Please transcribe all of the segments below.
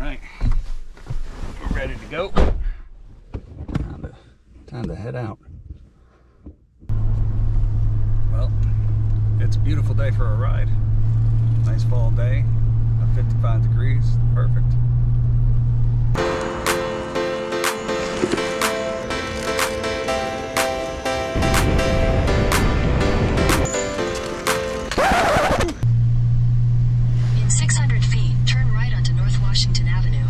right, we're ready to go. Time to head out. Well, it's a beautiful day for a ride. Nice fall day, 55 degrees, perfect. In 600 feet, turn right onto North Washington Avenue.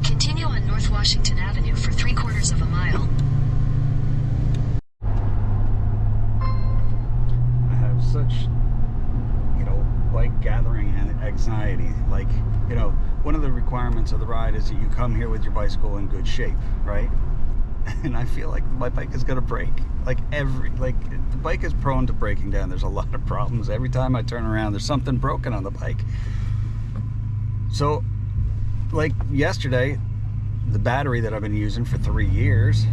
Continue on North Washington Avenue for 3/4 of a mile. I have such, bike gathering and anxiety. Like, one of the requirements of the ride is that you come here with your bicycle in good shape, right? And I feel like my bike is gonna break. The bike is prone to breaking down. There's a lot of problems. Every time I turn around, there's something broken on the bike. So, like yesterday, the battery that I've been using for 3 years,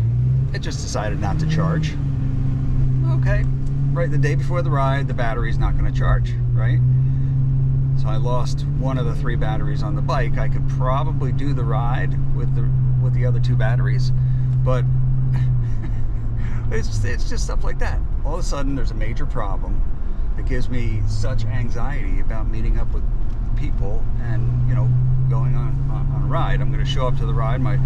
it just decided not to charge. Okay, right, the day before the ride, the battery's not gonna charge, right? So I lost one of the 3 batteries on the bike. I could probably do the ride with the other 2 batteries, but it's just stuff like that. All of a sudden, there's a major problem that gives me such anxiety about meeting up with people and going on a ride. I'm going to show up to the ride. My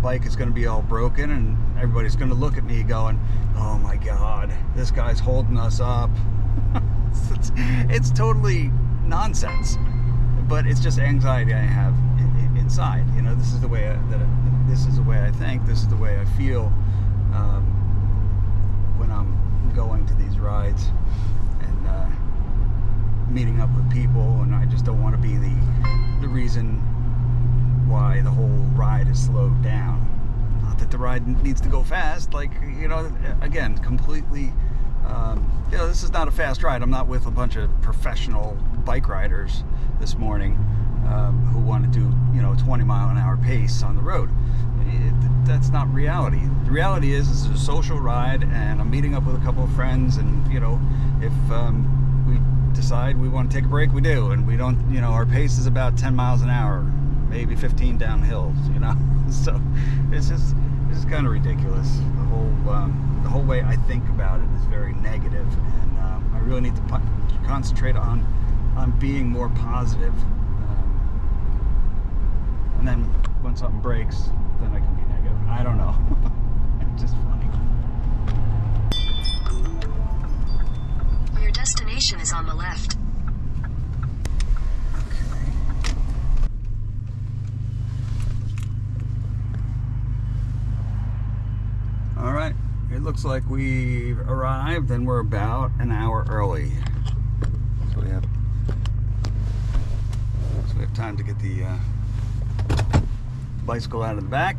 bike is going to be all broken, and everybody's going to look at me going, "Oh my God, this guy's holding us up." It's totally nonsense, but it's just anxiety I have inside. This is the way this is the way I think. This is the way I feel when I'm going to these rides and meeting up with people, and I just don't want to be the reason why the whole ride is slowed down. Not that the ride needs to go fast, again, completely. This is not a fast ride. I'm not with a bunch of professional bike riders this morning who want to do 20-mile-an-hour pace on the road. That's not reality. The reality is it's a social ride, and I'm meeting up with a couple of friends, and if we decide we want to take a break, we do, and we don't. Our pace is about 10 miles an hour, maybe 15 down hills. So it's just kind of ridiculous. The whole way I think about it is very negative, and I really need to concentrate on being more positive. And then when something breaks, then I can be negative. I don't know. It's just funny. Your destination is on the left. Okay. All right. It looks like we've arrived, and we're about an hour early. So we have time to get the bicycle out of the back.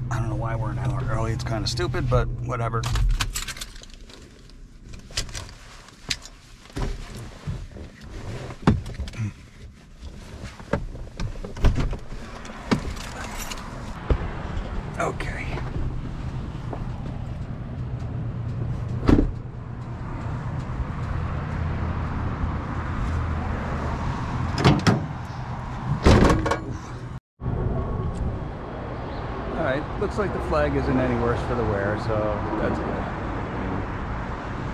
I don't know why we're an hour early. It's kind of stupid, but whatever. Okay. Alright, looks like the flag isn't any worse for the wear, so that's good.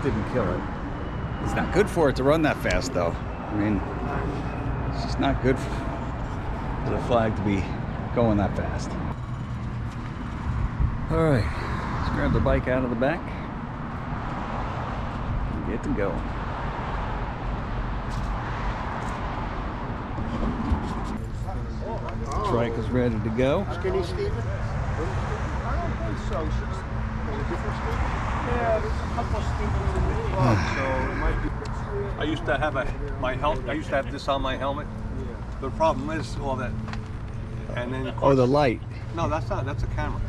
Didn't kill it. It's not good for it to run that fast, though. It's just not good for the flag to be going that fast. Alright, let's grab the bike out of the back and get to go. Trike is ready to go. Skinny Steven? I don't think so. There's a different Steven? Yeah, there's a couple of Stevens in the club, so it might be. I used to have this on my helmet. The problem is all that, and then. Oh, the light. No, that's not. That's a camera.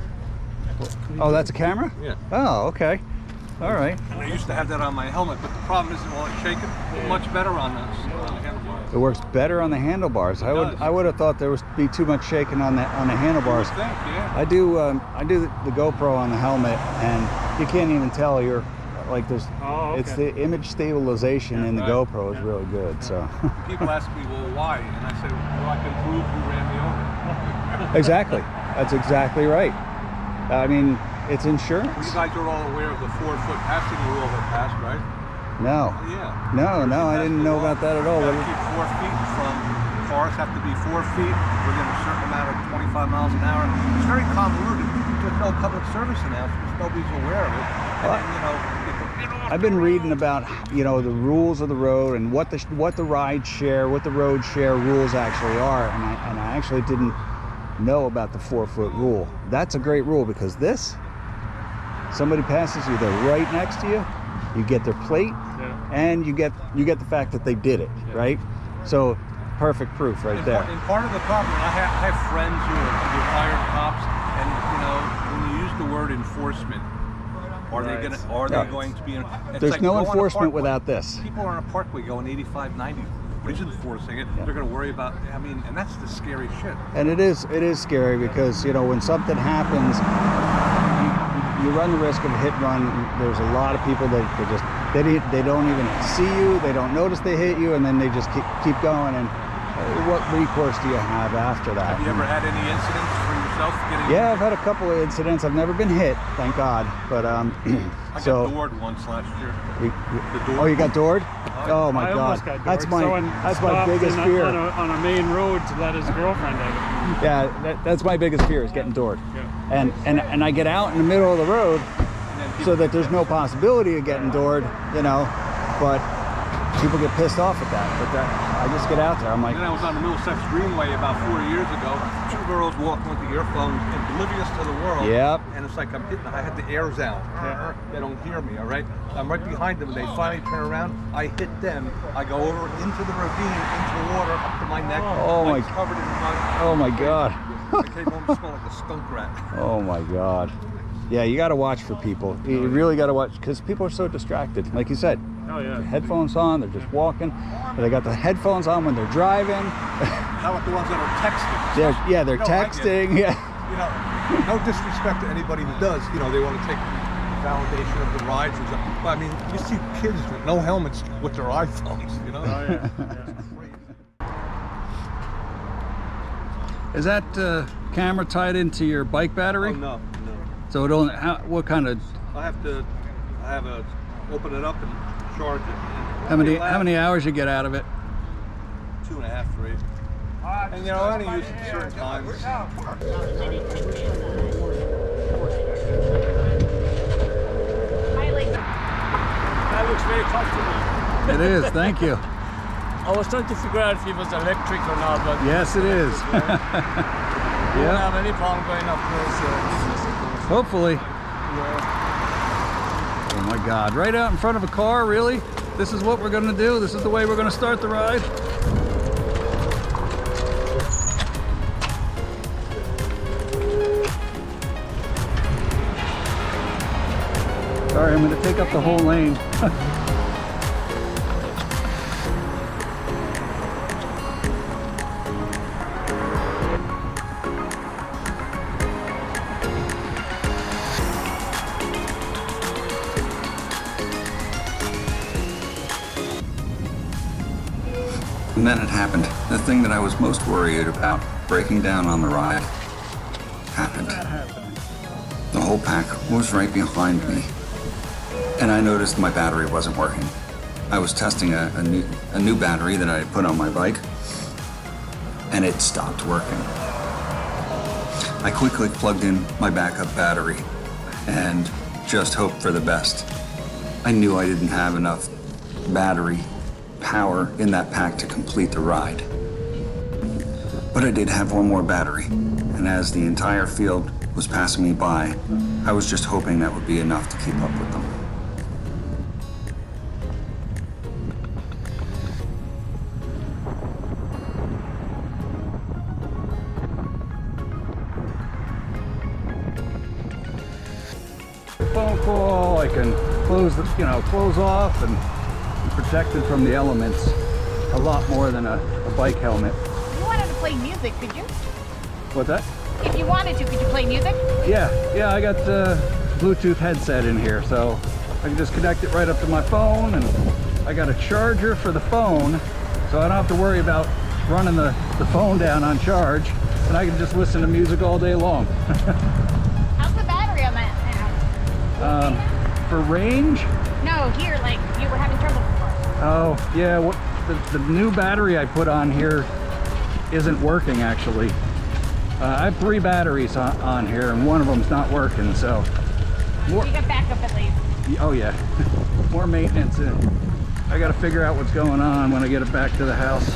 Oh, that's a camera? Yeah. Oh, okay. All right. And I used to have that on my helmet, but the problem is, while it's shaking, much better on the handlebars. It works better on the handlebars. I would have thought there would be too much shaking on the handlebars. I think, yeah. I do the GoPro on the helmet, and you can't even tell you're like there's. Oh, okay. It's the image stabilization in the right. GoPro is really good. So People ask me, well, why? And I say, well, I can prove who ran me over. exactly, that's exactly right. I mean, it's insurance. You guys are all aware of the 4-foot passing rule that passed, right? No, Oh, yeah. no, I didn't know about that at all. You gotta keep 4 feet from cars have to be 4 feet within a certain amount of 25 miles an hour. It's very convoluted. There's no public service announcements. Nobody's aware of it. And then, you know, I've been reading about, you know, the rules of the road and what the ride share, what the road share rules actually are, and I actually didn't know about the 4-foot rule. That's a great rule because somebody passes you, they're right next to you, you get their plate, and you get the fact that they did it, right? So perfect proof right there. And part of the problem, I have friends who are retired cops, and you know, when you use the word enforcement, are they going to be? There's like no enforcement without this. People are on a parkway going 85, 90. Nobody's enforcing it. They're going to worry about. I mean, and that's the scary shit. And it is scary because, you know, when something happens, you run the risk of a hit and run. There's a lot of people that they don't even see you, they don't notice they hit you, and then they just keep going. And what recourse do you have after that? Have you ever had any incidents for yourself getting? Yeah, I've had a couple of incidents. I've never been hit, thank God. But I got doored once last year. Oh, you got doored? Oh my I God, almost got doored. that's my Someone biggest stopped fear. on a main road to let his girlfriend out. Yeah, that's my biggest fear is getting doored. Yeah. And I get out in the middle of the road so that there's no possibility of getting doored, you know, but people get pissed off at that. But I just get out there. I'm like. And then I was on the Middlesex Greenway about 4 years ago. 2 girls walking with the earphones, oblivious to the world. Yep. And it's like I had the airs out. They don't hear me, all right? I'm right behind them. They finally turn around. I hit them. I go over into the ravine, into the water, up to my neck. Oh my. Covered in mud. Oh my God. I came home to smell like a skunk rat. Oh my God. Yeah, you got to watch for people. You really got to watch because people are so distracted. Like you said, Oh yeah. headphones on, they're just walking. But they got the headphones on when they're driving. How about the ones that are texting? They're texting. Yeah. You know, no disrespect to anybody who does. You know, they want to take validation of the rides and stuff. But I mean, you see kids with no helmets with their iPhones. You know. Oh yeah. Is that camera tied into your bike battery? Oh, no. So it only what kind of? I have to open it up and charge it. How many hours you get out of it? 2.5, 3. And you know, I only use it at certain times. That looks very comfortable. It is. Thank you. I was trying to figure out if it was electric or not, but Yes, it is. you don't have any problem going up those. Hopefully. Yeah. Oh my God! Right out in front of a car, really? This is what we're gonna do? This is the way we're gonna start the ride? Sorry, I'm gonna take up the whole lane. And then it happened. The thing that I was most worried about, breaking down on the ride, happened. The whole pack was right behind me, and I noticed my battery wasn't working. I was testing a new battery that I had put on my bike, and it stopped working. I quickly plugged in my backup battery and just hoped for the best. I knew I didn't have enough battery power in that pack to complete the ride. But I did have one more battery, and as the entire field was passing me by, I was just hoping that would be enough to keep up with them. phone call. I can close off and be protected from the elements a lot more than a bike helmet. If you wanted to play music, could you? What's that? If you wanted to, could you play music? Yeah, I got the Bluetooth headset in here, so I can just connect it right up to my phone, and I got a charger for the phone, so I don't have to worry about running the phone down on charge, and I can just listen to music all day long. How's the battery on that now? For range? No, here, like you were having trouble before. Oh, yeah, the new battery I put on here isn't working, actually. I have 3 batteries on here, and one of them's not working, so... You got backup at least. Oh yeah, more maintenance. I gotta figure out what's going on when I get it back to the house.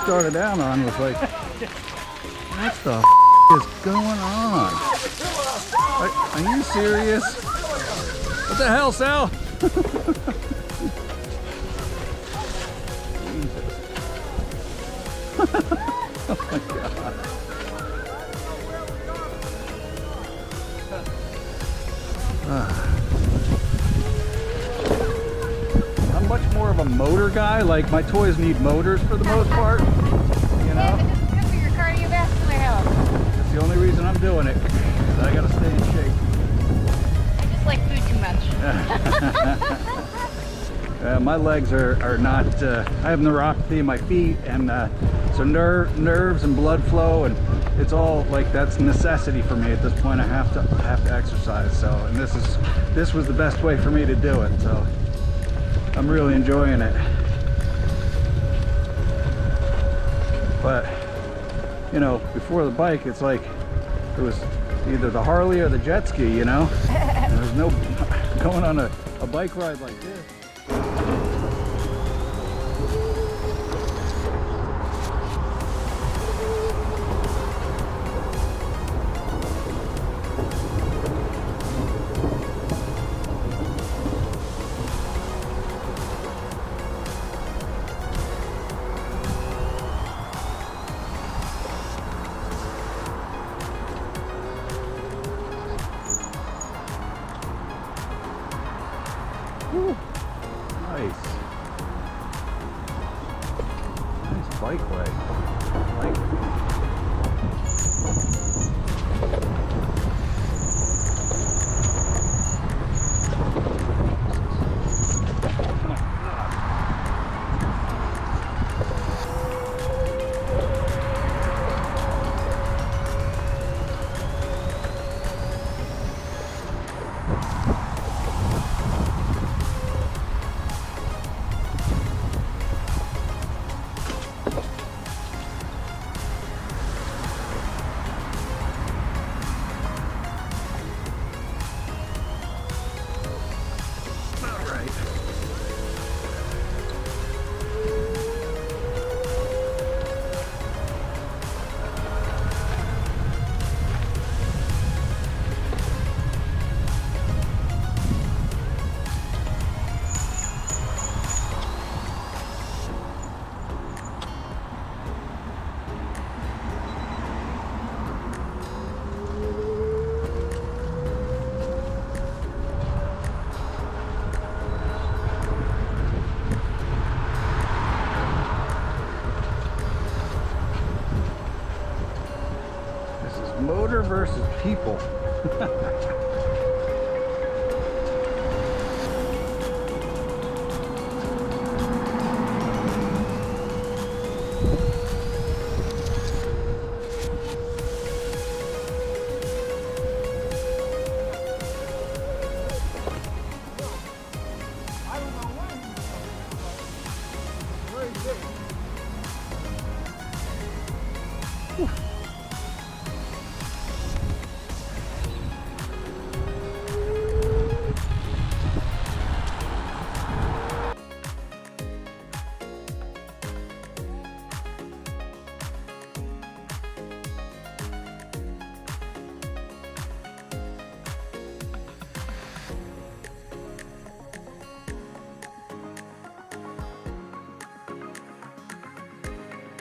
Started out on was like, what the is going on? Are you serious? What the hell, Sal? Oh my God. I'm much more of a motor guy. Like, my toys need motors for the most part, you Yeah, know? but this is good for your cardiovascular health. That's the only reason I'm doing it. I gotta stay in shape. I just like food too much. My legs are not, I have neuropathy in my feet, and so nerves and blood flow, and it's all like, that's necessity for me at this point. I have to exercise, so, and this was the best way for me to do it, so I'm really enjoying it. But, you know, before the bike, it's like it was either the Harley or the jet ski, you know? There was no going on a bike ride like this. Whew. Nice. Nice bikeway. I like it. Motor versus people. Whew.